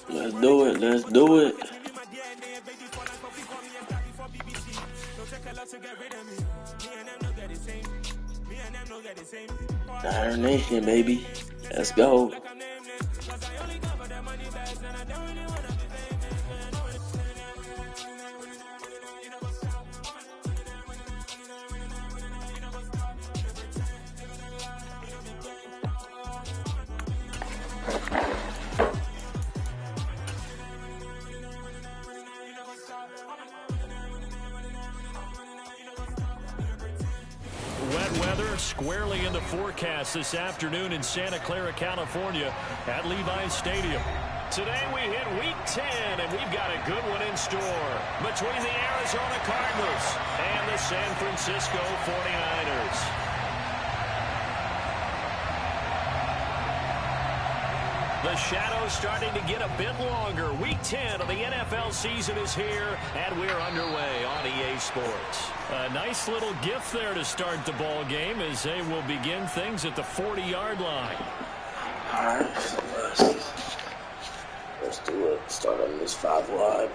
Let's do it. Let's do it. Niner Nation, baby. Let's go. Squarely in the forecast this afternoon in Santa Clara, California at Levi's Stadium. Today we hit Week 10, and we've got a good one in store between the Arizona Cardinals and the San Francisco 49ers. The shadow's starting to get a bit longer. Week 10 of the NFL season is here, and we're underway on EA Sports. A nice little gift there to start the ball game as they will begin things at the 40-yard line. All right, so let's do it. Start on this 5 wide.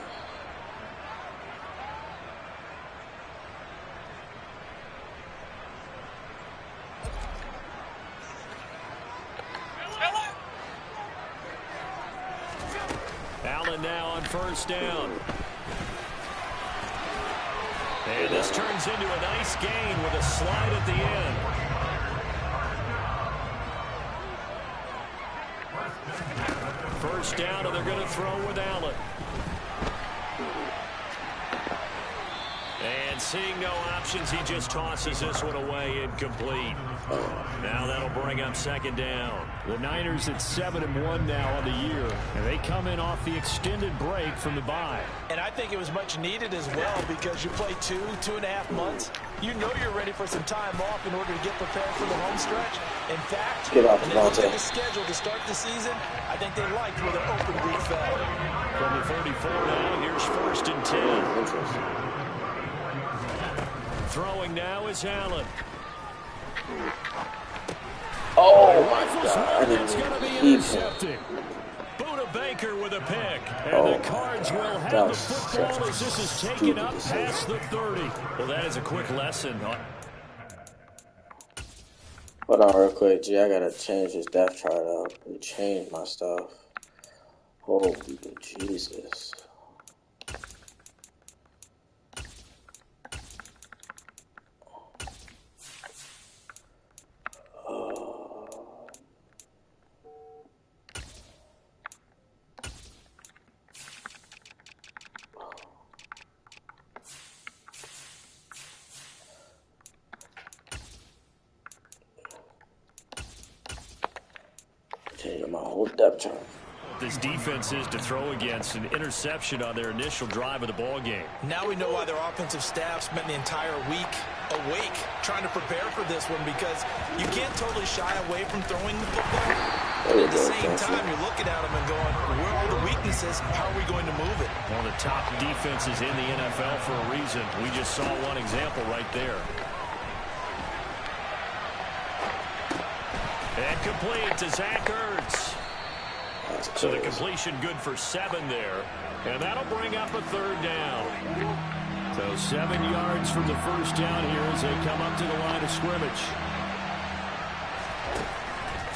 Allen now on first down. And this turns into a nice gain with a slide at the end. First down, and they're going to throw with Allen. And seeing no options, he just tosses this one away, incomplete. Now that'll bring up second down. The Niners at 7-1 now on the year, and they come in off the extended break from the bye. And I think it was much needed as well because you play 2.5 months. You know you're ready for some time off in order to get prepared for the home stretch. In fact, when they looked at the schedule to start the season, I think they liked where their open week fell. From the 34 now, here's first and 10. Throwing now is Allen. Oh my God! I didn't keep him. Buda Baker with a pick, and the Cards will have the football as this is taken up past the 30. Well, that is a quick lesson. Hold on real quick, G. I gotta change this depth chart up and change my stuff. Holy Jesus. My whole depth chart. This defense is to throw against an interception on their initial drive of the ball game. Now we know why their offensive staff spent the entire week awake trying to prepare for this one, because you can't totally shy away from throwing the football. But at the same time, you're looking at them and going, where are the weaknesses? How are we going to move it? One of the top defenses in the NFL for a reason. We just saw one example right there. And complete to Zach Ertz. So the completion good for 7 there. And that'll bring up a third down. So 7 yards from the first down here as they come up to the line of scrimmage.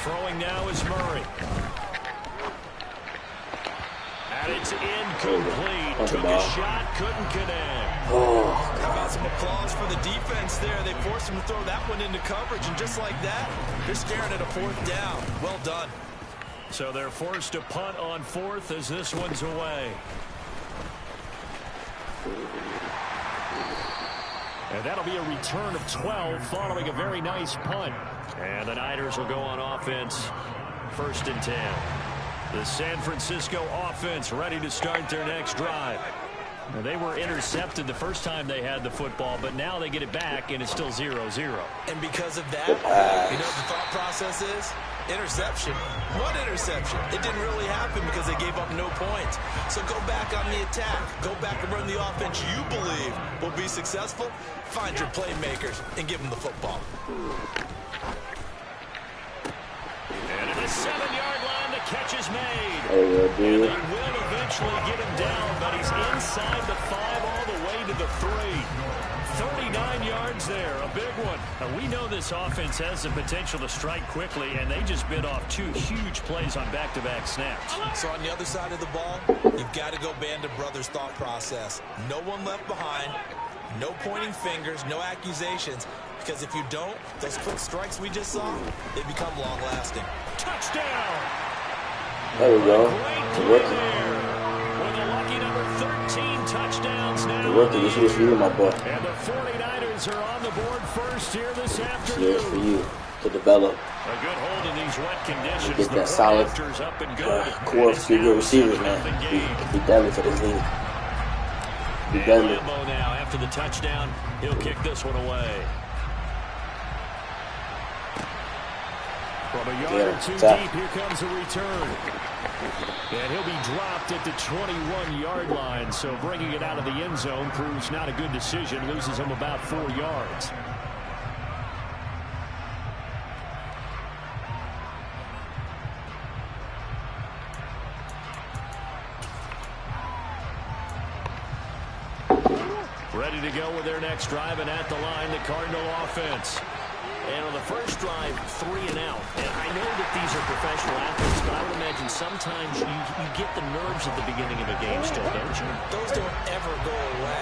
Throwing now is Murray. And it's incomplete. Took a shot, couldn't connect. How about some applause for the defense there? They forced him to throw that one into coverage, and just like that, they're staring at a fourth down. Well done. So they're forced to punt on fourth as this one's away. And that'll be a return of 12 following a very nice punt. And the Niners will go on offense. First and 10. The San Francisco offense ready to start their next drive. Now, they were intercepted the first time they had the football, but now they get it back, and it's still 0-0. And because of that, you know what the thought process is? Interception. What interception? It didn't really happen because they gave up no points. So go back on the attack. Go back and run the offense you believe will be successful. Find your playmakers and give them the football. And at the 7-yard line, the catch is made. There and they will eventually get him down, but he's inside the 5 all the way to the 3. 39 yards there, a big one. Now, we know this offense has the potential to strike quickly, and they just bit off 2 huge plays on back-to-back snaps. So on the other side of the ball, you've got to go Band of Brothers thought process. No one left behind, no pointing fingers, no accusations, because if you don't, those quick strikes we just saw, they become long-lasting. Touchdown! we go. The rookie. With a lucky number 13 touchdowns now. The rookie, this is for you, my boy. And the 49ers are on the board first here this afternoon. This is for you to develop. A good hold in these wet conditions. Get that solid up and good. core of 3 good receivers, man. Be deadly for this league. Be deadly. Lambo now after the touchdown. He'll kick this one away. From a yard or 2 deep, here comes a return. And he'll be dropped at the 21-yard line, so bringing it out of the end zone proves not a good decision. Loses him about 4 yards. Ready to go with their next drive, and at the line, the Cardinal offense. And on the first drive, 3 and out. And I know that these are professional athletes, but I would imagine sometimes you get the nerves at the beginning of a game still, don't you? Those don't ever go away.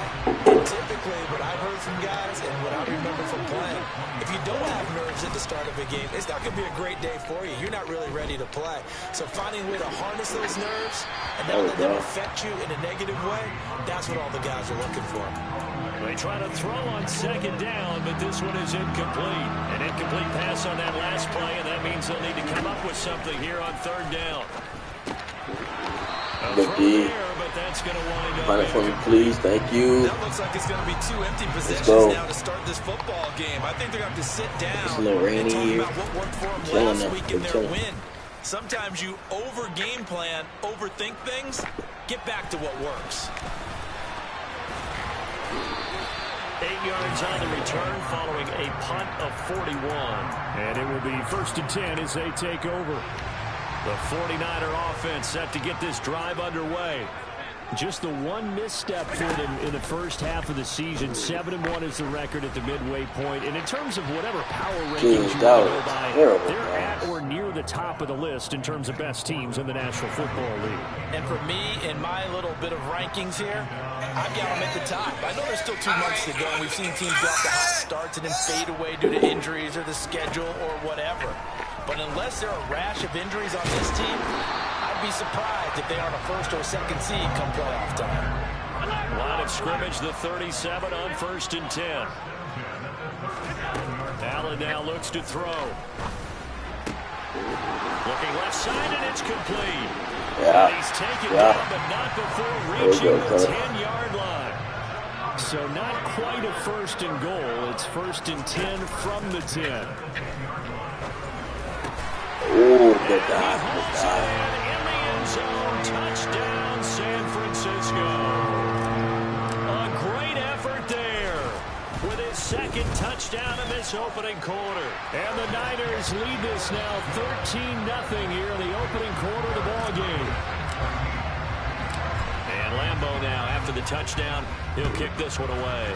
And typically, what I've heard from guys and what I remember from playing, if you don't have nerves at the start of a game, it's not going to be a great day for you. You're not really ready to play. So finding a way to harness those nerves and not let them affect you in a negative way, that's what all the guys are looking for. They try to throw on second down, but this one is incomplete. An incomplete pass on that last play, and that means they'll need to come up with something here on 3rd down. Good D. But that's going to wind up. Find it for me, please. Thank you. That looks like it's going to be 2 empty positions now to start this football game. I think they're going to have to sit down it's a little rainy and talk here. about what worked for them last week in their win. Sometimes you over-game plan, overthink things. Get back to what works. 8 yards on the return following a punt of 41. And it will be 1st and 10 as they take over. The 49er offense set to get this drive underway. Just the one misstep for them in the first half of the season. 7-1 is the record at the midway point. And in terms of whatever power rankings you go by, they're at or near the top of the list in terms of best teams in the National Football League. And for me, in my little bit of rankings here, I've got them at the top. I know there's still 2 months to go, and we've seen teams get off to hot starts and then fade away due to injuries or the schedule or whatever. But unless there are a rash of injuries on this team, I'd be surprised if they aren't a 1st or 2nd seed come playoff time. Line of scrimmage, the 37 on 1st and 10. Allen now looks to throw. Looking left side, and it's complete. And he's taken down, but not before reaching the 10-yard line. So not quite a 1st and goal. It's 1st and 10 from the 10. Oh, good God. In the end zone, touchdown, San Francisco. A great effort there with his 2nd touchdown in this opening quarter. And the Niners lead this now 13-0 here in the opening quarter of the ball game. And Lambo now, after the touchdown, he'll kick this one away.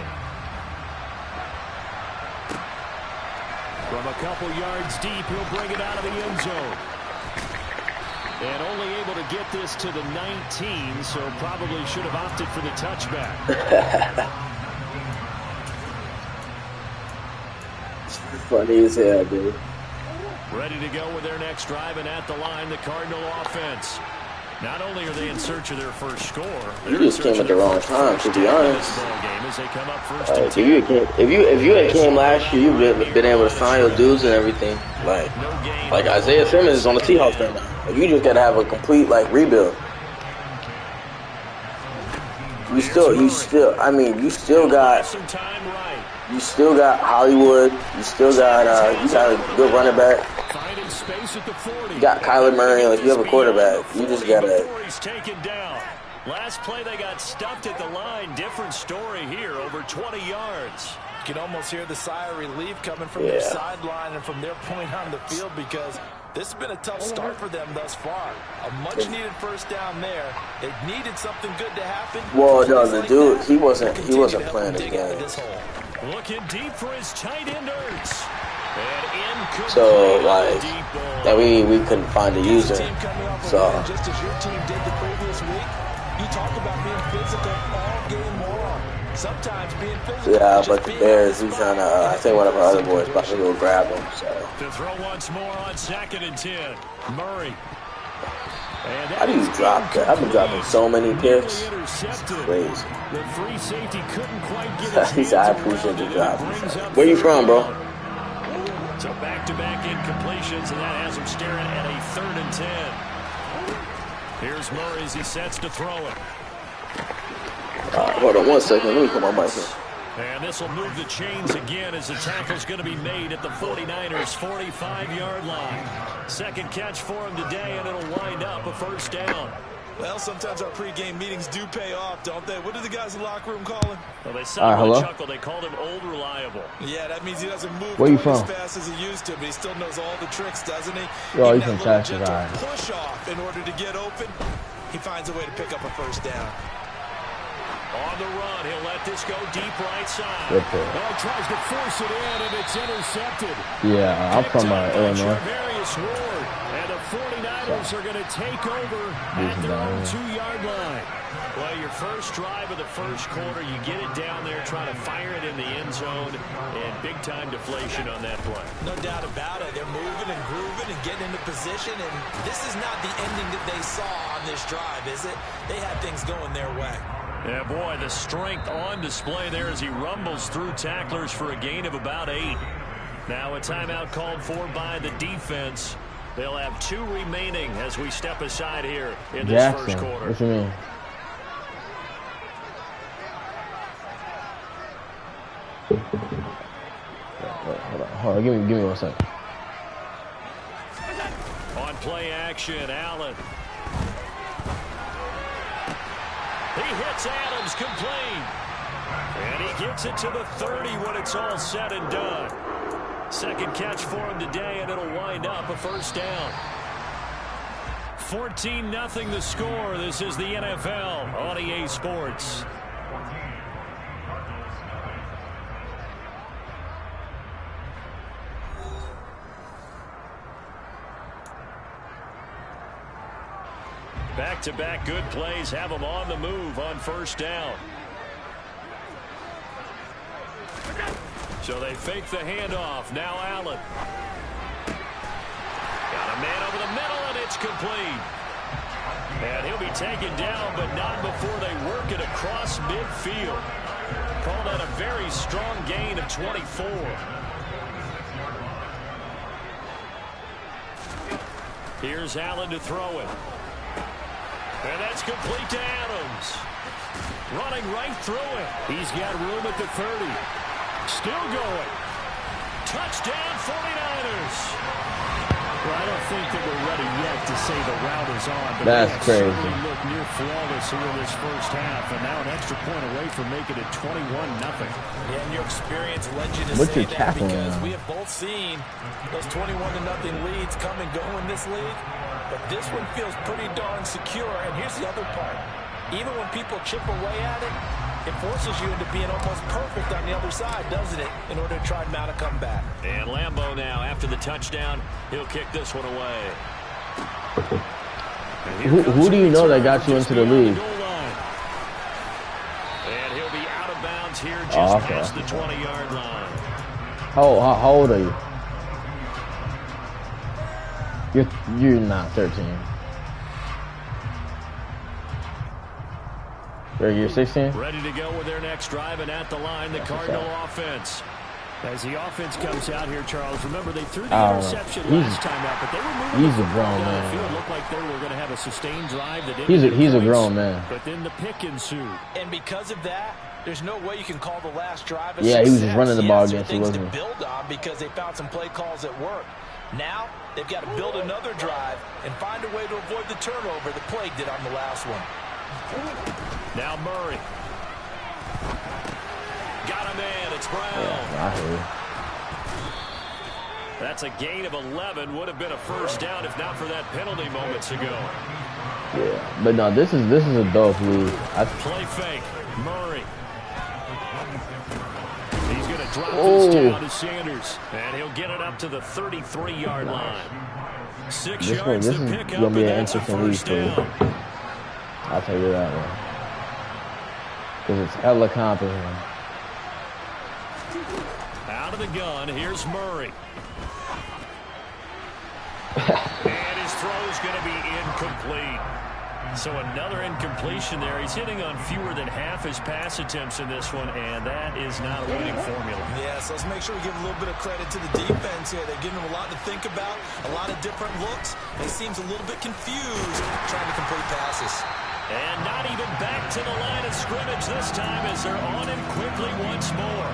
From a couple yards deep, he'll bring it out of the end zone. And only able to get this to the 19, so probably should have opted for the touchback. It's funny as hell, dude. Ready to go with their next drive, and at the line, the Cardinal offense. Not only are they in search of their first score, you just came at the wrong time, to be honest. As they come up if you had came last year, you would have been able to sign your dudes and everything. Like Isaiah Simmons is on the Seahawks right now. Like, you just got to have a complete rebuild. You still. I mean, you still got Hollywood. You still got you got a good running back. You got Kyler Murray. Like, you have a quarterback. You just gotta. Last play, they got stuffed at the line. Different story here, over 20 yards. You can almost hear the sigh of relief coming from their sideline and from their point on the field, because this has been a tough start for them thus far. A much-needed first down there. They needed something good to happen. Well, no, the dude, he wasn't playing the game. Looking deep for his tight end Ertz. So, like, that we couldn't find a user. So. Just as your team did the previous week, you talk about being physical all game long. Sometimes being physical. Yeah, but the Bears, he's trying to, I think one of our other boys about to go grab him. So. To throw once more on 2nd and 10. Murray. How do you drop that? I've been dropping so many picks. It's crazy. The free safety couldn't quite get He said, I appreciate the drop. Where you from, bro? So back-to-back incompletions, and that has him staring at a 3rd and 10. Here's Murray as he sets to throw it. Hold on 1 second. Let me put my mic in. And this will move the chains again as the tackle's going to be made at the 49ers' 45-yard line. Second catch for him today, and it'll wind up a first down. Well, sometimes our pregame meetings do pay off, don't they? What do the guys in the locker room call him? Well, they sound like a chuckle. They called him Old Reliable. Yeah, that means he doesn't move Where you from? as fast as he used to, but he still knows all the tricks, doesn't he? Yo, he's fantastic. Push off in order to get open. He finds a way to pick up a first down. On the run, he'll let this go deep right side. Good pick. Oh, tries to force it in, and it's intercepted. Yeah, I'm from Illinois. And the 49ers are going to take over at their own 2-yard line. Well, your first drive of the first quarter, you get it down there, trying to fire it in the end zone, and big-time deflation on that play. No doubt about it. They're moving and grooving and getting into position, and this is not the ending that they saw on this drive, is it? They had things going their way. Yeah, boy, the strength on display there as he rumbles through tacklers for a gain of about 8. Now a timeout called for by the defense. They'll have 2 remaining as we step aside here in this first quarter. What you mean? Hold on. Give me 1 second. On play action, Allen. He hits Adams complete. And he gets it to the 30 when it's all said and done. Second catch for him today, and it'll wind up a first down. 14-0 the score. This is the NFL on EA Sports. Back-to-back good plays have them on the move on first down. So they fake the handoff. Now Allen. Got a man over the middle, and it's complete. And he'll be taken down, but not before they work it across midfield. Call that a very strong gain of 24. Here's Allen to throw it. And that's complete to Adams. Running right through it. He's got room at the 30. Still going. Touchdown 49ers. Well, I don't think that we're ready yet to say the route is on. But that's crazy. Certainly look near flawless here in this first half. And now an extra point away from making it 21-0. Yeah, and your experience led you to say that because we have both seen those 21-0 leads come and go in this league. But this one feels pretty darn secure. And here's the other part. Even when people chip away at it, it forces you into being almost perfect on the other side, doesn't it, in order to try and mount a comeback. And Lambeau now, after the touchdown, he'll kick this one away. Who do you know that got you into the league? And he'll be out of bounds here just past the 20-yard line. How old are you? You're not 13. You're 16? Ready to go with their next drive, and at the line, the Cardinal offense. As the offense comes out here, Charles, remember they threw the interception last time out, but they were moving. He's a grown man. The field looked like they were going to have a sustained drive. That he's a grown man. But then the pick ensued. And because of that, there's no way you can call the last drive a success. He was just running the ball against things to build on because they found some play calls that work. Now they've got to build another drive and find a way to avoid the turnover the Plague did on the last one. Now Murray. Got him in. It's Brown. Yeah, I heard. That's a gain of 11. Would have been a first down if not for that penalty moments ago. Yeah, but no, this is a dope lead. Play fake. Murray. He's going to drop this down to Sanders, and he'll get it up to the 33-yard line. 6 yards to pick up, and that's a first down. I'll tell you that one. Because it's hella competent. Out of the gun, here's Murray. And his throw's going to be incomplete. So another incompletion there. He's hitting on fewer than half his pass attempts in this one, and that is not a winning formula. Yes, let's make sure we give a little bit of credit to the defense here. They're giving him a lot to think about, a lot of different looks. He seems a little bit confused trying to complete passes. And not even back to the line of scrimmage this time as they're on him quickly once more.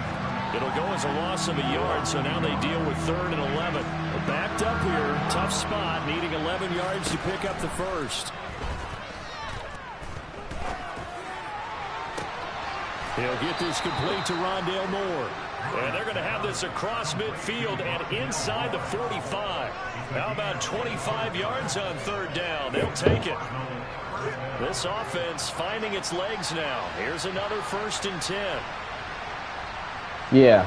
It'll go as a loss of a yard, so now they deal with 3rd and 11. They're backed up here, tough spot, needing 11 yards to pick up the first. He'll get this complete to Rondale Moore. And they're going to have this across midfield and inside the 45. How about 25 yards on 3rd down? They'll take it. This offense finding its legs now. Here's another 1st and 10. Yeah.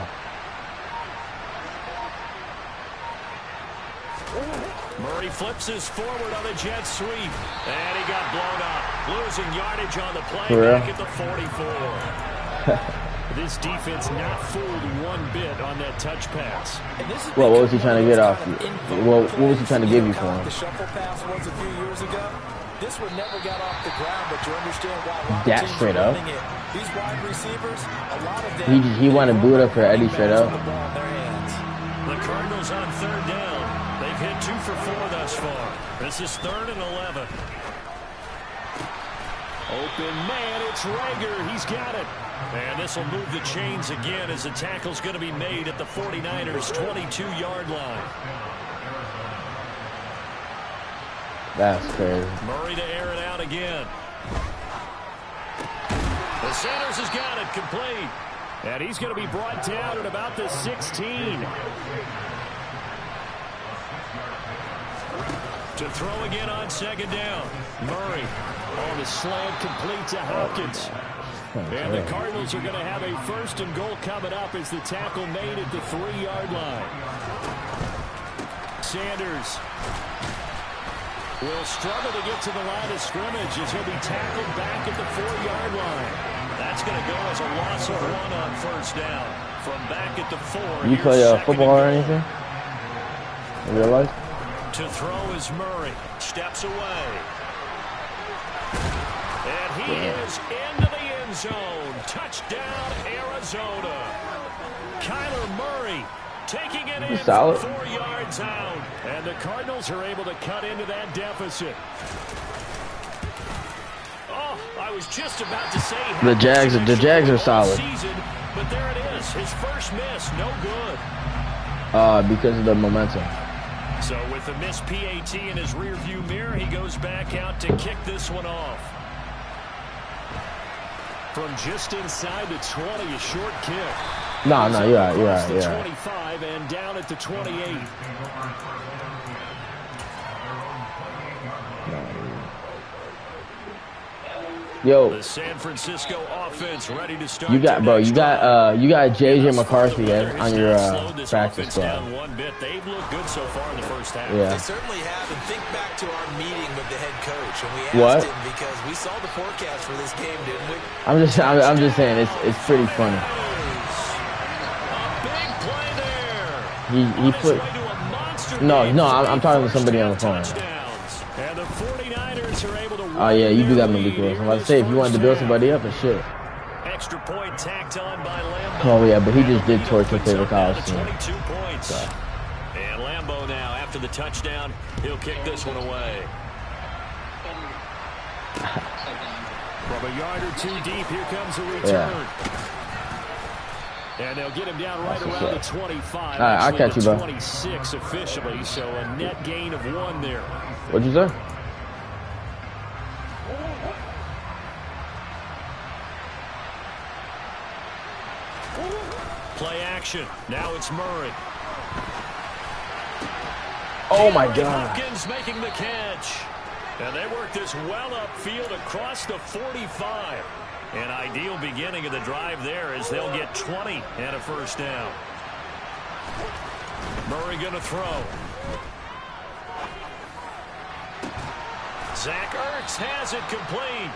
Murray flips this forward on a jet sweep. And he got blown up. Losing yardage on the play back at the 44. This defense not fooled one bit on that touch pass. Well, what was he trying to get off you? Well, what was he trying to give you for him? The shuffle pass was a few years ago. This one never got off the ground, but you understand why. That straight up. These wide receivers, a lot of them. He wanted to boot up for Eddie straight up. The Cardinals on 3rd down. They've hit 2 for 4 thus far. This is 3rd and 11. Open man, it's Rager. He's got it. And this will move the chains again as the tackle's going to be made at the 49ers' 22-yard line. That's crazy. Murray to air it out again. The Sanders has got it complete. And he's going to be brought down at about the 16. To throw again on 2nd down. Murray on the slant complete to Hopkins. And the Cardinals are going to have a 1st and goal coming up as the tackle made at the 3-yard line. Sanders will struggle to get to the line of scrimmage as he'll be tackled back at the 4-yard line. That's going to go as a loss of 1 on 1st down. From back at the 4. You play football or anything in real life? To throw is Murray. Steps away. And he is into the end zone. Touchdown, Arizona. Kyler Murray taking it in solid. 4 yards out. And the Cardinals are able to cut into that deficit. Oh, I was just about to say the Jags are solid. Season, but there it is. His first miss, no good. Because of the momentum. So with the missed PAT in his rearview mirror, he goes back out to kick this one off. From just inside the 20, a short kick. No, you're right. 25 and down at the 28. Yo, the San Francisco offense ready to start. you got JJ McCarthy on your practice squad. They've looked good so far in the first half. Yeah. They certainly have. And think back to our meeting with the head coach, and we asked him because we saw the forecast for this game, didn't we? I'm just saying it's pretty funny. A big play there. He put. No, I'm talking to somebody on the phone. And the 49ers are able to. Oh yeah, you do got me close. I'm about to say if you wanted to build somebody up and shit. extra point tacked on by Lambeau. Oh, yeah, but he just did torch your favorite college team. 22 points. So. And Lambeau now, after the touchdown, he'll kick this one away. From a yard or two deep, here comes a return. Yeah. And they'll get him down right around the 25. All right, I'll catch you, bro. 26 officially, so a net gain of 1 there. What'd you say? Play action. Now it's Murray. Oh, my God. Hopkins making the catch. And they work this well upfield across the 45. An ideal beginning of the drive there as they'll get 20 and a first down. Murray going to throw. Zach Ertz has it complete.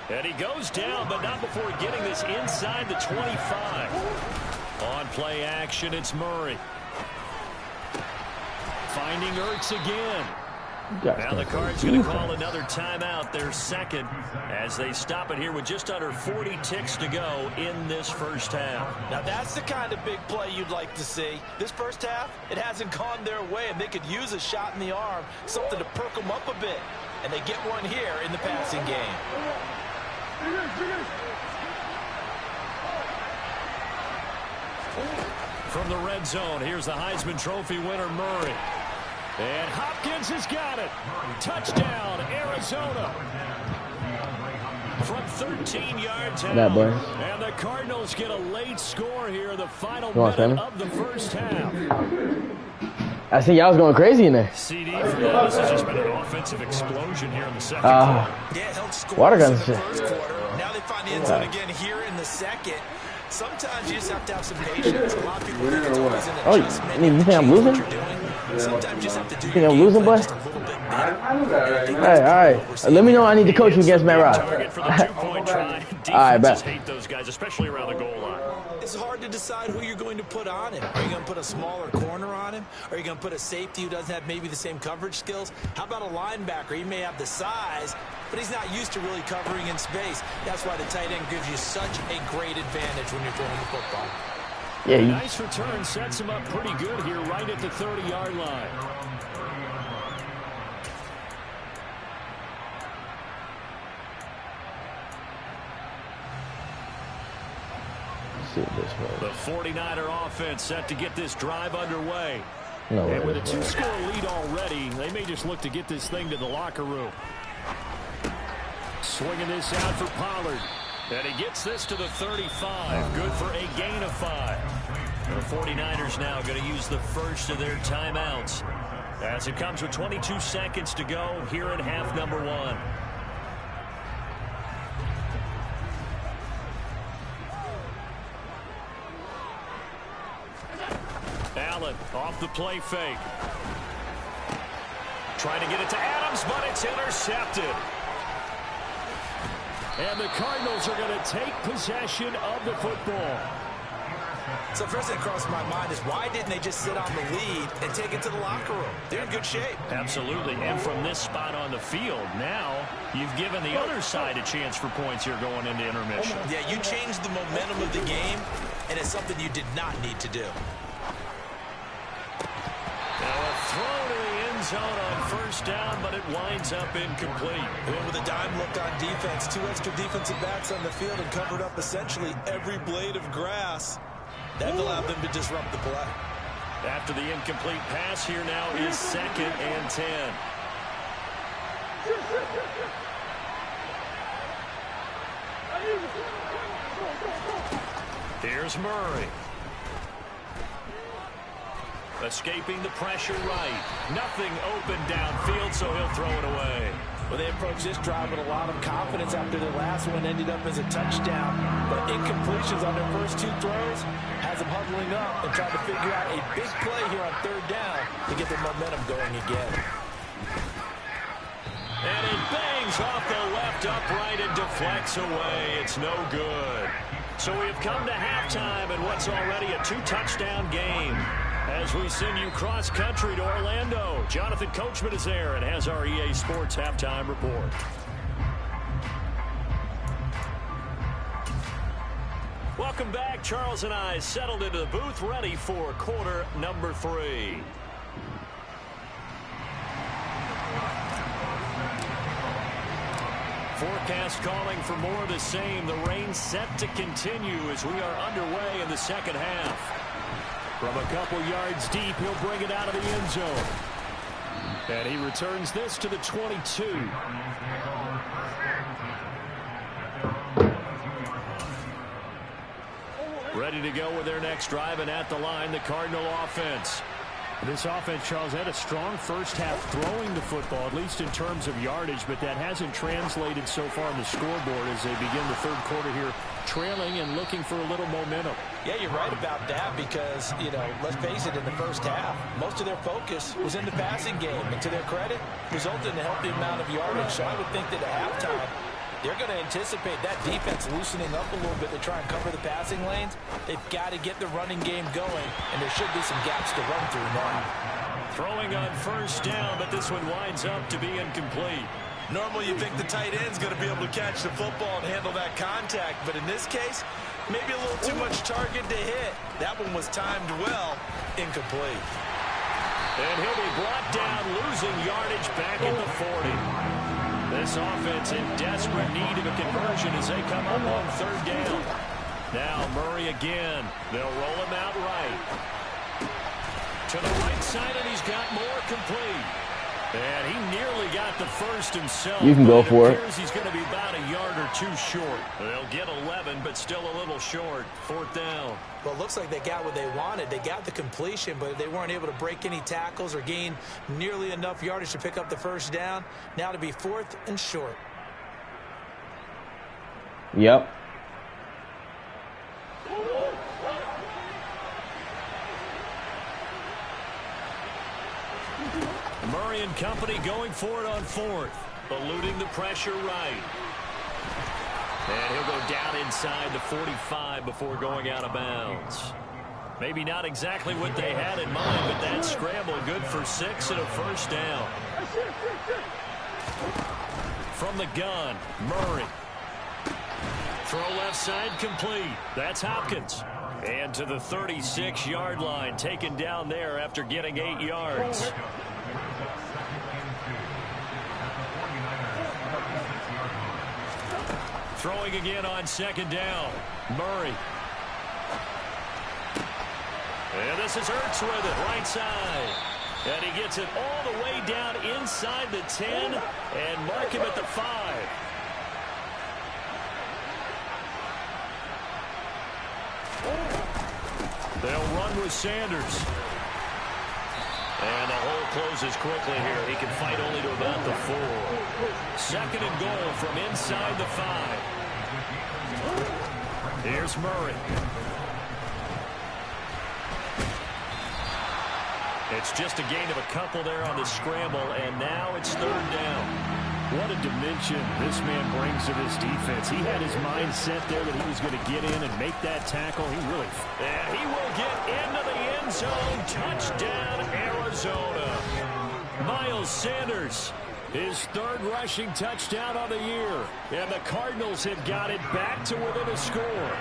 And he goes down, but not before getting this inside the 25. On play action, it's Murray. Finding Ertz again. Now the Cards going to call another timeout, their second, as they stop it here with just under 40 ticks to go in this first half. Now that's the kind of big play you'd like to see. This first half, it hasn't gone their way, and they could use a shot in the arm, something to perk them up a bit. And they get one here in the passing game. From the red zone, here's the Heisman Trophy winner, Murray. And Hopkins has got it. Touchdown, Arizona. From 13 yards out. And the Cardinals get a late score here in the final minute of the first half. I see y'all was going crazy in there. CD, this has just been an offensive explosion here in the second quarter. Yeah, held score water guns in and the shit. first quarter. Now they find the end zone again here in the second. Sometimes you just have to have some patience. A lot of people think it's always an adjustment. You think I'm losing? Sometimes you just have to do think I'm losing, boy? Hey, all right. Let me know I need to coach you against Matt Ross. All right, bet. Hate those guys, especially around the goal line. It's hard to decide who you're going to put on him. Are you going to put a smaller corner on him? Are you going to put a safety who doesn't have maybe the same coverage skills? How about a linebacker? He may have the size, but he's not used to really covering in space. That's why the tight end gives you such a great advantage when you're throwing the football. Yeah, nice return sets him up pretty good here right at the 30-yard line. The 49er offense set to get this drive underway. And with a 2-score lead already, they may just look to get this thing to the locker room. Swinging this out for Pollard. And he gets this to the 35. Good for a gain of 5. The 49ers now going to use the first of their timeouts as it comes with 22 seconds to go here in half number 1. Allen off the play fake. Trying to get it to Adams, but it's intercepted. And the Cardinals are going to take possession of the football. So first thing that crossed my mind is why didn't they just sit on the lead and take it to the locker room? They're in good shape. Absolutely. And from this spot on the field, now you've given the other side a chance for points here going into intermission. Yeah, you changed the momentum of the game, and it's something you did not need to do. Now a throw to the end zone on first down, but it winds up incomplete. And with a dime look on defense, 2 extra defensive backs on the field and covered up essentially every blade of grass. That allowed them to disrupt the play. After the incomplete pass, here now is 2nd and 10. Here's Murray. Escaping the pressure right. Nothing open downfield, so he'll throw it away. Well, they approached this drive with a lot of confidence after the last one ended up as a touchdown. But incompletions on their first 2 throws has them huddling up and trying to figure out a big play here on 3rd down to get their momentum going again. And it bangs off the left upright and deflects away. It's no good. So we've come to halftime in what's already a 2-touchdown game. As we send you cross-country to Orlando, Jonathan Coachman is there and has our EA Sports Halftime Report. Welcome back. Charles and I settled into the booth, ready for quarter number 3. Forecast calling for more of the same. The rain set to continue as we are underway in the second half. From a couple yards deep, he'll bring it out of the end zone. And he returns this to the 22. Ready to go with their next drive, and at the line, the Cardinal offense. This offense, Charles, had a strong first half throwing the football, at least in terms of yardage, but that hasn't translated so far on the scoreboard as they begin the third quarter here, trailing and looking for a little momentum. Yeah, you're right about that because, let's face it, in the first half, most of their focus was in the passing game. And to their credit, resulted in a healthy amount of yardage. So I would think that at halftime, they're going to anticipate that defense loosening up a little bit to try and cover the passing lanes. They've got to get the running game going, and there should be some gaps to run through now. Throwing on first down, but this one winds up to be incomplete. Normally you think the tight end's going to be able to catch the football and handle that contact, but in this case, maybe a little too much target to hit. That one was timed well, incomplete. And he'll be brought down, losing yardage back at the 40. This offense in desperate need of a conversion as they come up on third down. Now Murray again. They'll roll him out right. To the right side, and he's got more complete. And he nearly got the first himself. You can go for it. He's going to be about a yard or two short. They'll get 11, but still a little short. Fourth down. Well, it looks like they got what they wanted. They got the completion, but they weren't able to break any tackles or gain nearly enough yardage to pick up the first down. Now to be fourth and short. Yep. Murray and company going for it on fourth. Eluding the pressure right. And he'll go down inside the 45 before going out of bounds. Maybe not exactly what they had in mind, but that scramble good for 6 and a first down. From the gun, Murray. Throw left side complete. That's Hopkins. And to the 36-yard line, taken down there after getting 8 yards. Throwing again on second down. Murray. And this is Ertz with it, right side. And he gets it all the way down inside the 10 and mark him at the 5. They'll run with Sanders. And the hole closes quickly here. He can fight only to about the 4. Second and goal from inside the 5. Here's Murray. It's just a gain of a couple there on the scramble, and now it's third down. What a dimension this man brings to this defense. He had his mind set there that he was going to get in and make that tackle. He really... And he will get into the end zone. Touchdown, Arizona. Miles Sanders, his third rushing touchdown of the year. And the Cardinals have got it back to within a score.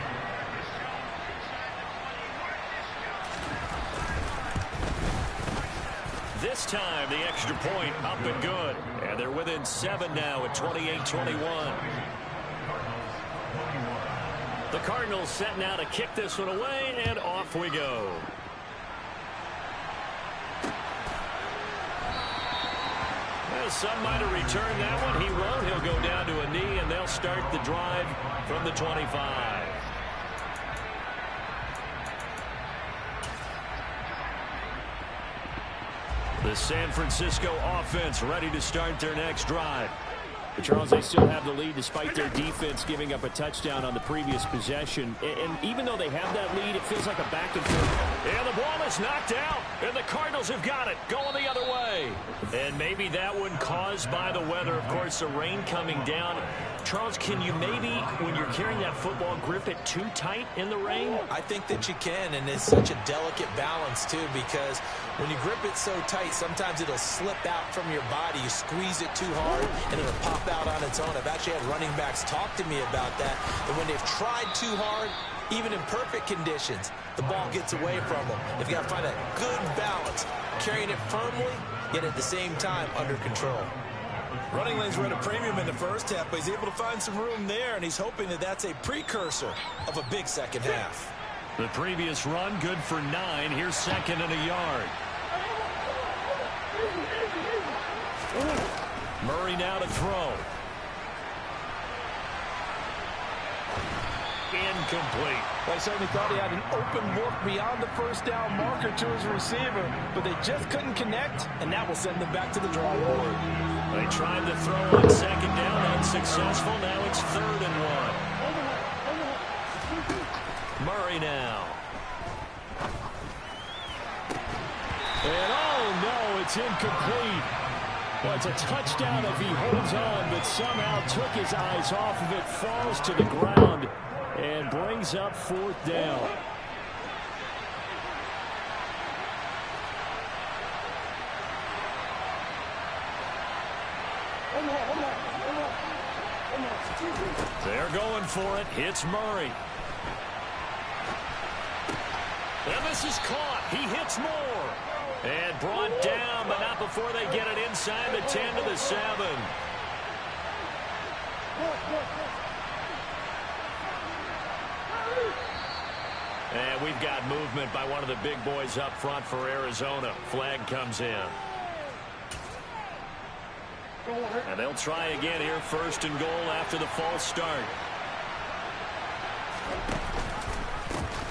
This time, the extra point up and good. And they're within 7 now at 28-21. The Cardinals set now to kick this one away, and off we go. Well, some might have returned that one. He won't. He'll go down to a knee, and they'll start the drive from the 25. The San Francisco offense ready to start their next drive. But Charles, they still have the lead despite their defense giving up a touchdown on the previous possession. And even though they have that lead, it feels like a back and forth. And the ball is knocked out, and the Cardinals have got it, going the other way. And maybe that one caused by the weather. Of course, the rain coming down. Charles, can you maybe, when you're carrying that football, grip it too tight in the rain? I think that you can, and it's such a delicate balance, too, because when you grip it so tight, sometimes it'll slip out from your body. You squeeze it too hard, and it'll pop out on its own. I've actually had running backs talk to me about that, and when they've tried too hard, Even in perfect conditions, the ball gets away from him. They've got to find a good balance, carrying it firmly, yet at the same time under control. Running lanes were at a premium in the first half, but he's able to find some room there, and he's hoping that that's a precursor of a big second half. The previous run, good for 9. Here's second and a yard. Murray now to throw. Incomplete. I certainly thought he had an open look beyond the first down marker to his receiver, but they just couldn't connect, and that will send them back to the drawing board. They tried to throw on second down, unsuccessful. Now it's 3rd and 1. Murray now. And oh no, it's incomplete. Well, it's a touchdown if he holds on, but somehow took his eyes off of it, falls to the ground, and brings up 4th down. They're going for it. Hits Murray. And this is caught. He hits more. And brought down, but not before they get it inside the 10 to the 7. And we've got movement by one of the big boys up front for Arizona. Flag comes in. And they'll try again here, 1st and goal after the false start.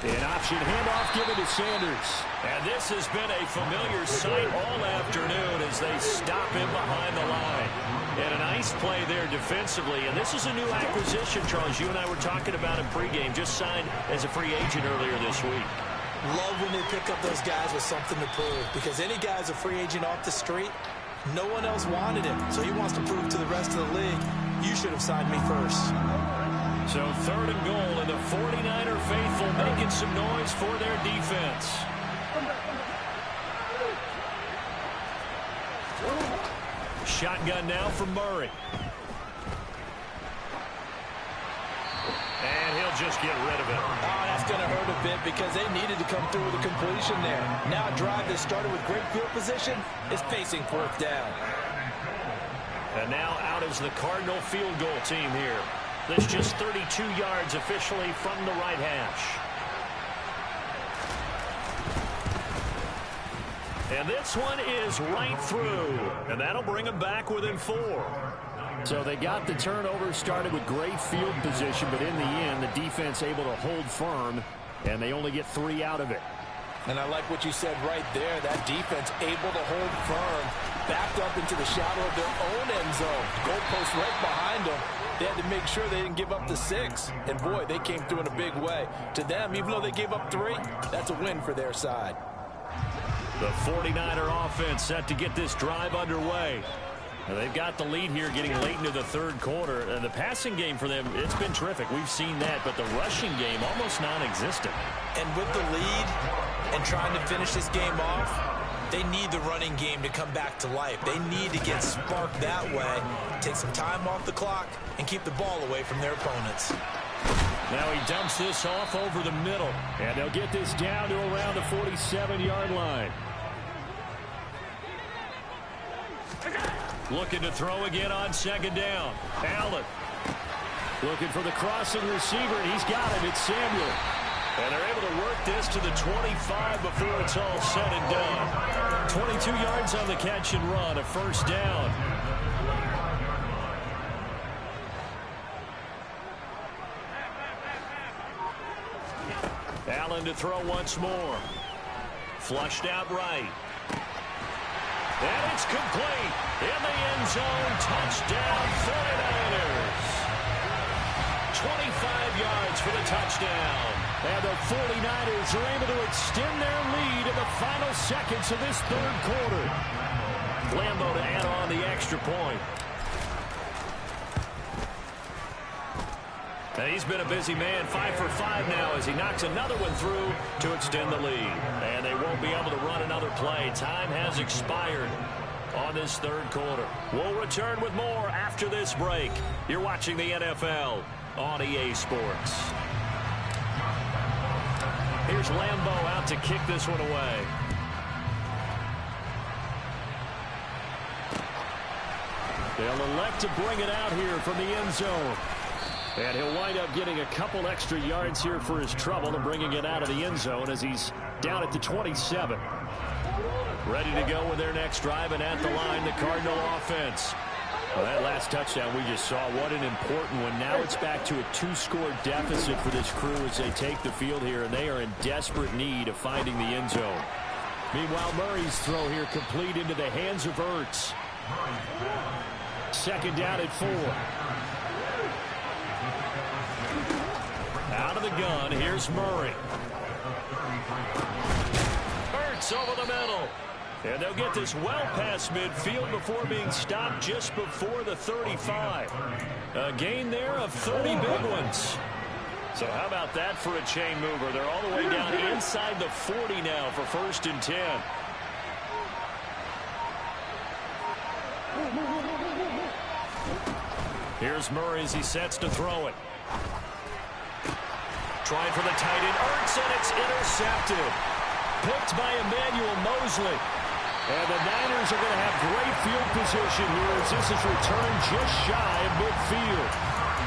An option handoff given to Sanders. And this has been a familiar sight all afternoon as they stop him behind the line. And a nice play there defensively. And this is a new acquisition, Charles. You and I were talking about him pregame. Just signed as a free agent earlier this week. Love when they pick up those guys with something to prove. Because any guy's a free agent off the street, no one else wanted him. So he wants to prove to the rest of the league, you should have signed me first. So 3rd and goal, and the 49er faithful making some noise for their defense. Shotgun now from Murray. And he'll just get rid of it. Oh, that's going to hurt a bit because they needed to come through with a completion there. Now a drive that started with great field position is facing 4th down. And now out is the Cardinal field goal team here. That's just 32 yards officially from the right hash. And this one is right through. And that'll bring them back within 4. So they got the turnover started with great field position, but in the end, the defense able to hold firm, and they only get 3 out of it. And I like what you said right there. That defense able to hold firm, backed up into the shadow of their own end zone. Goalpost right behind them. They had to make sure they didn't give up the 6. And, boy, they came through in a big way. To them, even though they gave up 3, that's a win for their side. The 49er offense set to get this drive underway. And they've got the lead here getting late into the 3rd quarter. And the passing game for them, it's been terrific. We've seen that. But the rushing game, almost non-existent. And with the lead and trying to finish this game off, they need the running game to come back to life. They need to get sparked that way, take some time off the clock, and keep the ball away from their opponents. Now he dumps this off over the middle. And they'll get this down to around the 47-yard line. Looking to throw again on 2nd down. Allen. Looking for the crossing receiver, and he's got it. It's Samuel. And they're able to work this to the 25 before it's all said and done. 22 yards on the catch and run, a 1st down. Allen to throw once more. Flushed out right. And it's complete. In the end zone, touchdown 49ers. 25 yards for the touchdown. And the 49ers are able to extend their lead in the final seconds of this 3rd quarter. Lambo to add on the extra point. And he's been a busy man, 5 for 5 now as he knocks another one through to extend the lead. And they won't be able to run another play. Time has expired on this 3rd quarter. We'll return with more after this break. You're watching the NFL on EA Sports. here's Lambeau out to kick this one away. They'll elect to bring it out here from the end zone. And he'll wind up getting a couple extra yards here for his trouble and bringing it out of the end zone as he's down at the 27. Ready to go with their next drive, and at the line, the Cardinal offense. Well, that last touchdown we just saw, what an important one. Now it's back to a 2-score deficit for this crew as they take the field here, and they are in desperate need of finding the end zone. Meanwhile, Murray's throw here complete into the hands of Ertz. Second down at 4. Out of the gun, here's Murray. Ertz over the middle. And they'll get this well past midfield before being stopped just before the 35. A gain there of 30 big ones. So how about that for a chain mover? They're all the way down inside the 40 now for 1st and 10. Here's Murray as he sets to throw it. Trying for the tight end, Ertz, and it's intercepted. Picked by Emmanuel Mosley. And the Niners are going to have great field position here as this is returned just shy of midfield.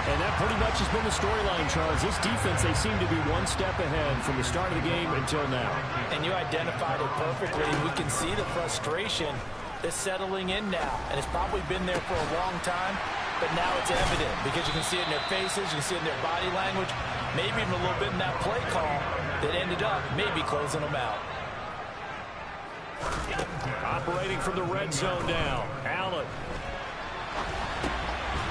And that pretty much has been the storyline, Charles. This defense, they seem to be one step ahead from the start of the game until now. And you identified it perfectly. We can see the frustration that's settling in now. And it's probably been there for a long time. But now it's evident because you can see it in their faces, you can see it in their body language, maybe even a little bit in that play call that ended up maybe closing them out. Operating from the red zone now, Allen.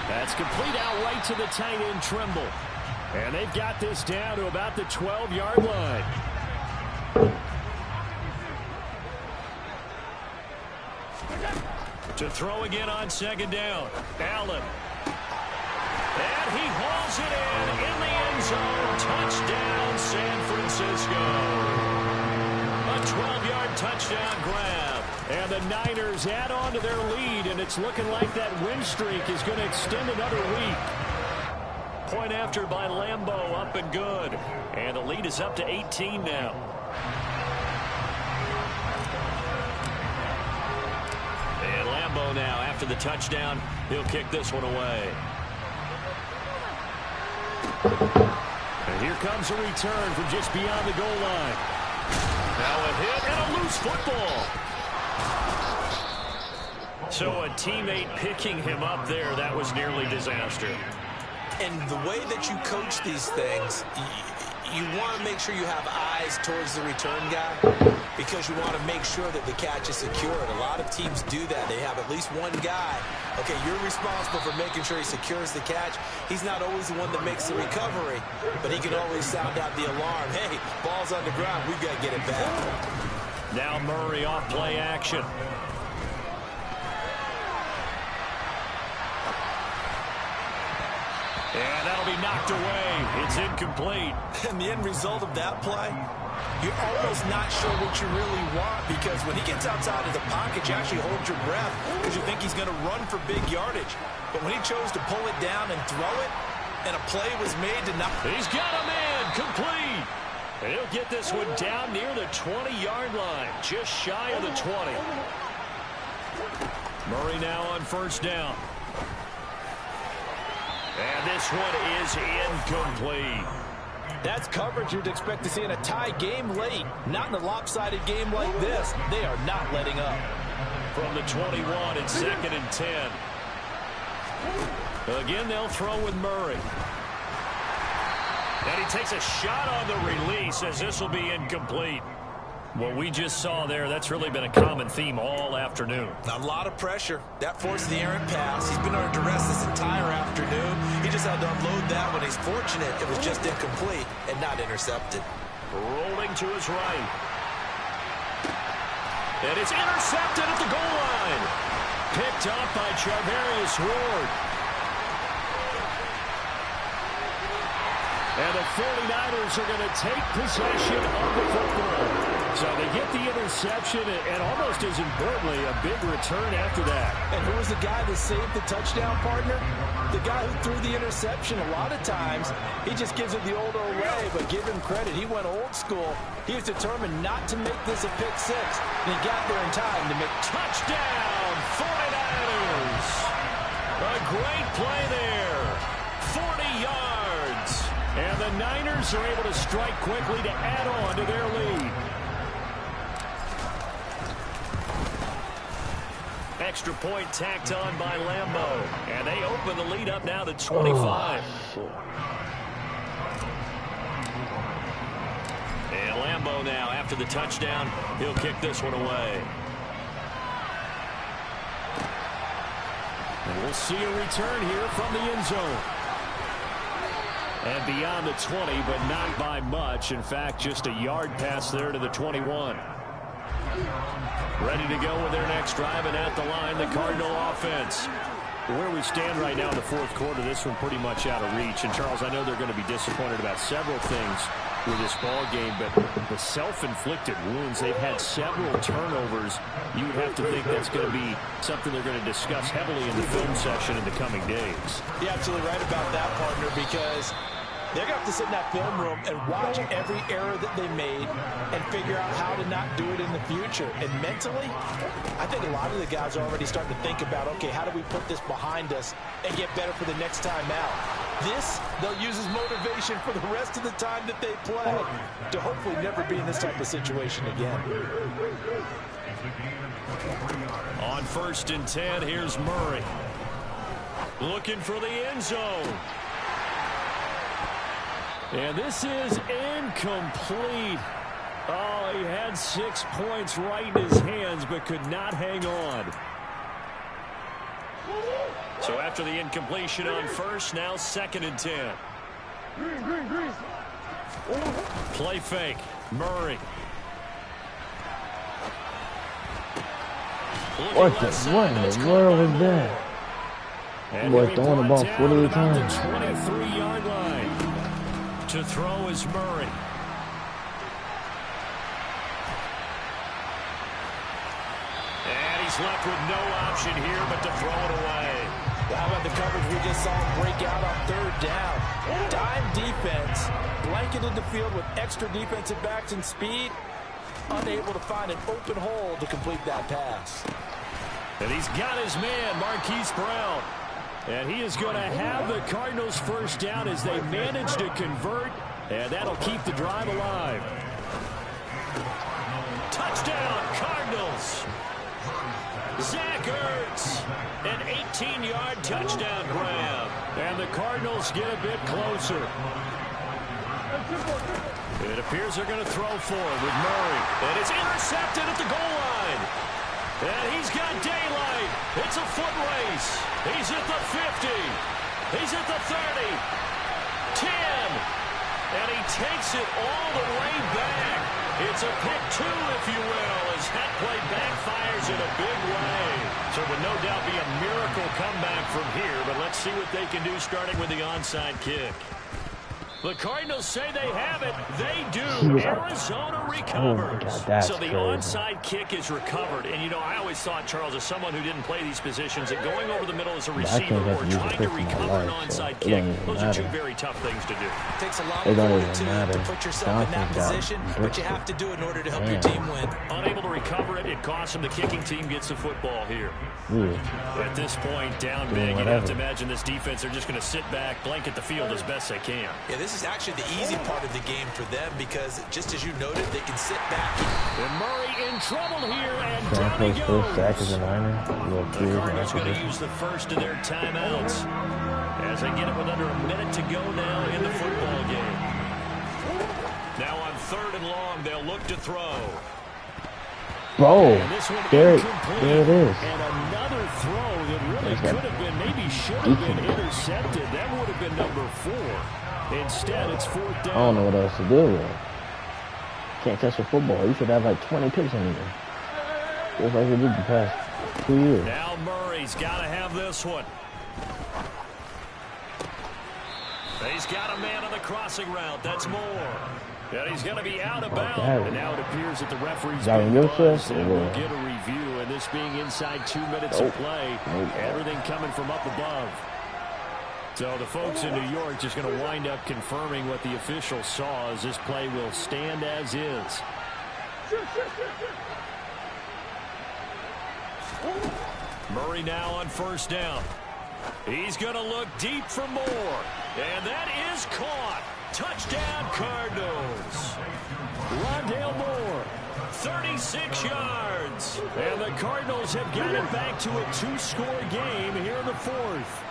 That's complete out right to the tight end, Trimble. And they've got this down to about the 12-yard line. To throw again on second down. Allen. And he hauls it in the end zone. Touchdown, San Francisco. A 12-yard touchdown grab. And the Niners add on to their lead, and it's looking like that win streak is going to extend another week. Point after by Lambeau, up and good. And the lead is up to 18 now. And Lambeau now, after the touchdown, he'll kick this one away. And here comes a return from just beyond the goal line. Now a hit and a loose football. So a teammate picking him up there, that was nearly disaster. And the way that you coach these things, you want to make sure you have eyes towards the return guy because you want to make sure that the catch is secured. A lot of teams do that. They have at least one guy. Okay, you're responsible for making sure he secures the catch. He's not always the one that makes the recovery, but he can always sound out the alarm. Hey, ball's on the ground. We've got to get it back. Now Murray off play action. And that'll be knocked away. It's incomplete. And the end result of that play, you're almost not sure what you really want because when he gets outside of the pocket, you actually hold your breath because you think he's going to run for big yardage. But when he chose to pull it down and throw it, and a play was made to knock. He's got a man complete. And he'll get this one down near the 20-yard line, just shy of the 20. Murray now on first down. And this one is incomplete. That's coverage you'd expect to see in a tie game late. Not in a lopsided game like this. They are not letting up. From the 21, it's 2nd and 10. Again, they'll throw with Murray. And he takes a shot on the release as this will be incomplete. What we just saw there, that's really been a common theme all afternoon. A lot of pressure. That forced the errant pass. He's been under duress this entire afternoon. He just had to unload that one. He's fortunate it was just incomplete and not intercepted. Rolling to his right. And it's intercepted at the goal line. Picked up by Charvarius Ward. And the 49ers are going to take possession of the football. So they get the interception, and almost as importantly, a big return after that. And who was the guy that saved the touchdown, partner? The guy who threw the interception. A lot of times, he just gives it the old way, but give him credit. He went old school. He was determined not to make this a pick six. And he got there in time to make touchdown 49ers. A great play there. 40 yards. And the Niners are able to strike quickly to add on to their lead. Extra point tacked on by Lambeau. And they open the lead up now to 25. And Lambeau now, after the touchdown, he'll kick this one away. And we'll see a return here from the end zone. And beyond the 20, but not by much. In fact, just a yard pass there to the 21. Ready to go with their next drive, and at the line, the Cardinal offense. Where we stand right now in the fourth quarter, this one pretty much out of reach. And, Charles, I know they're going to be disappointed about several things with this ball game, but the self-inflicted wounds, they've had several turnovers. You would have to think that's going to be something they're going to discuss heavily in the film session in the coming days. You're absolutely right about that, partner, because they're going to have to sit in that film room and watch every error that they made and figure out how to not do it in the future. And mentally, I think a lot of the guys are already starting to think about, okay, how do we put this behind us and get better for the next time out? This, they'll use as motivation for the rest of the time that they play to hopefully never be in this type of situation again. On 1st and 10, here's Murray. Looking for the end zone. And this is incomplete. Oh, he had 6 points right in his hands, but could not hang on. So after the incompletion on 1st, now 2nd and 10. Play fake. Murray. What in the world was that? Boy, throwing the ball 48 times. 23-yard line. To throw is Murray. And he's left with no option here but to throw it away. Well, how about the coverage we just saw break out on 3rd down? Dime defense, blanketed the field with extra defensive backs and speed, unable to find an open hole to complete that pass. And he's got his man, Marquise Brown. And he is going to have the Cardinals' first down as they manage to convert, and that'll keep the drive alive. Touchdown, Cardinals. Zach Ertz, an 18-yard touchdown grab. And the Cardinals get a bit closer. It appears they're going to throw forward with Murray. And it's intercepted at the goal line. And he's got daylight. It's a foot race. He's at the 50. He's at the 30. 10. And he takes it all the way back. It's a pick 2, if you will, as that play backfires in a big way. So it would no doubt be a miracle comeback from here, but let's see what they can do starting with the onside kick. The Cardinals say they have it. They do. Arizona recovers. Oh God, so the onside kick is recovered. And, you know, I always thought, Charles, as someone who didn't play these positions, that going over the middle as a receiver or trying to recover an onside kick, those are 2 very tough things to do. It takes a lot of fortitude to put yourself in that position, but you have to do it in order to help your team win. Unable to recover it, it costs him. The kicking team gets the football here. At this point, down big, you'd have to imagine this defense, they're just going to sit back, blanket the field as best they can. Yeah, this is actually the easy part of the game for them because, just as you noted, they can sit back. And Murray in trouble here, and down he goes. The Cardinals going to use the first of their timeouts as they get it with under a minute to go now in the football game. Now on 3rd and long, they'll look to throw. Bro, there it is. And another throw that really could have been, maybe should have been intercepted. That would have been number 4. Instead, it's 4th down. I don't know what else to do with. Can't touch the football. You should have like 20 picks in here. Just like we did the past 2 years. Now Murray's got to have this one. He's got a man on the crossing route. That's Moore. And he's going to be out of bounds. And now it appears that the referee's been buzzed, and we'll get a review. And this being inside 2 minutes of play, everything coming from up above. So the folks in New York just going to wind up confirming what the official saw, as this play will stand as is. Murray now on first down. He's going to look deep for more. And that is caught. Touchdown, Cardinals. Rondale Moore, 36 yards. And the Cardinals have got it back to a 2-score game here in the fourth.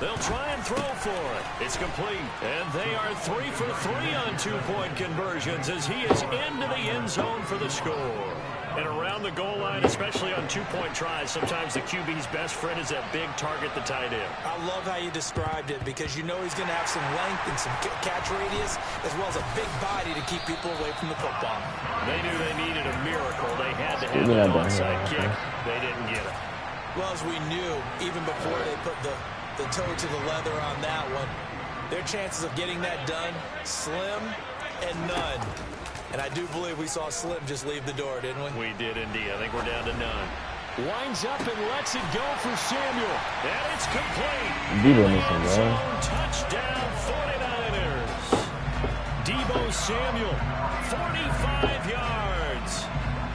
They'll try and throw for it. It's complete. And they are 3 for 3 on 2-point conversions as he is into the end zone for the score. And around the goal line, especially on 2-point tries, sometimes the QB's best friend is that big target, the tight end. I love how you described it, because you know he's going to have some length and some catch radius, as well as a big body to keep people away from the football. They knew they needed a miracle. They had to have an onside kick. They didn't get it. Well, as we knew, even before they put the toe to the leather on that one, their chances of getting that done, slim and none. And I do believe we saw Slim just leave the door, didn't we? We did indeed. I think we're down to none. Winds up and lets it go for Samuel. And it's complete. Touchdown 49ers. Deebo Samuel, 45 yards.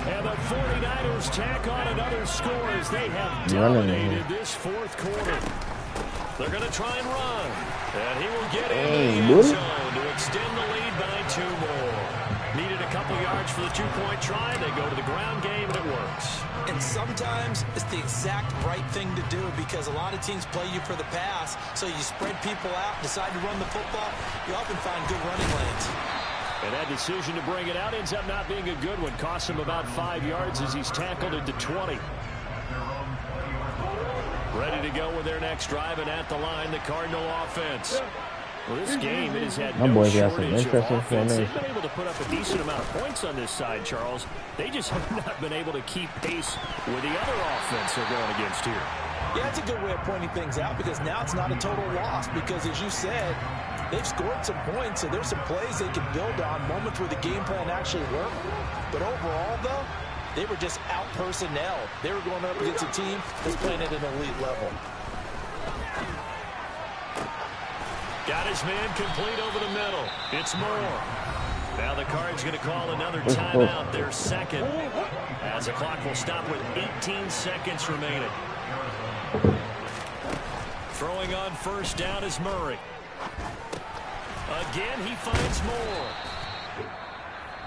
And the 49ers tack on another score as they have dominated this fourth quarter. They're going to try and run. And he will get in the end zone to extend the lead by 2 more. Needed a couple yards for the 2-point try. They go to the ground game, and it works. And sometimes it's the exact right thing to do, because a lot of teams play you for the pass, so you spread people out, decide to run the football. You often find good running lanes. And that decision to bring it out ends up not being a good one. Costs him about 5 yards as he's tackled into 20. Ready to go with their next drive, and at the line, the Cardinal offense. Well, this game, it has had no shortage of offense. They've been able to put up a decent amount of points on this side, Charles. They just have not been able to keep pace with the other offense they're going against here. Yeah, that's a good way of pointing things out, because now it's not a total loss, because as you said, they've scored some points, so there's some plays they can build on, moments where the game plan actually worked. But overall, though, they were just out personnel. They were going up against a team that's playing at an elite level. Got his man complete over the middle. It's Moore. Now the Cards going to call another timeout, their second, as the clock will stop with 18 seconds remaining. Throwing on first down is Murray. Again, he finds Moore.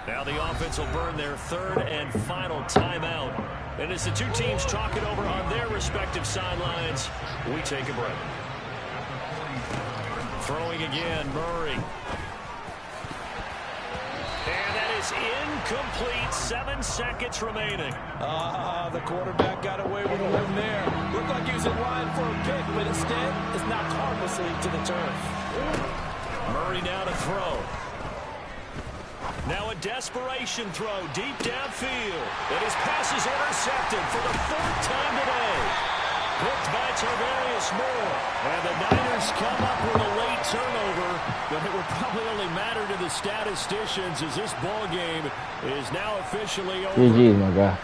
Now the offense will burn their third and final timeout. And as the two teams talk it over on their respective sidelines, we take a break. Throwing again, Murray. And that is incomplete. 7 seconds remaining. The quarterback got away with a win there. Looked like he was in line for a pick, but instead is knocked harmlessly to the turf. Murray now to throw. Now a desperation throw deep downfield. And his pass is intercepted for the 4th time today. Picked by Tarvarius Moore. And the Niners come up with a late turnover, but it will probably only matter to the statisticians as this ball game is now officially over. GG, my guy.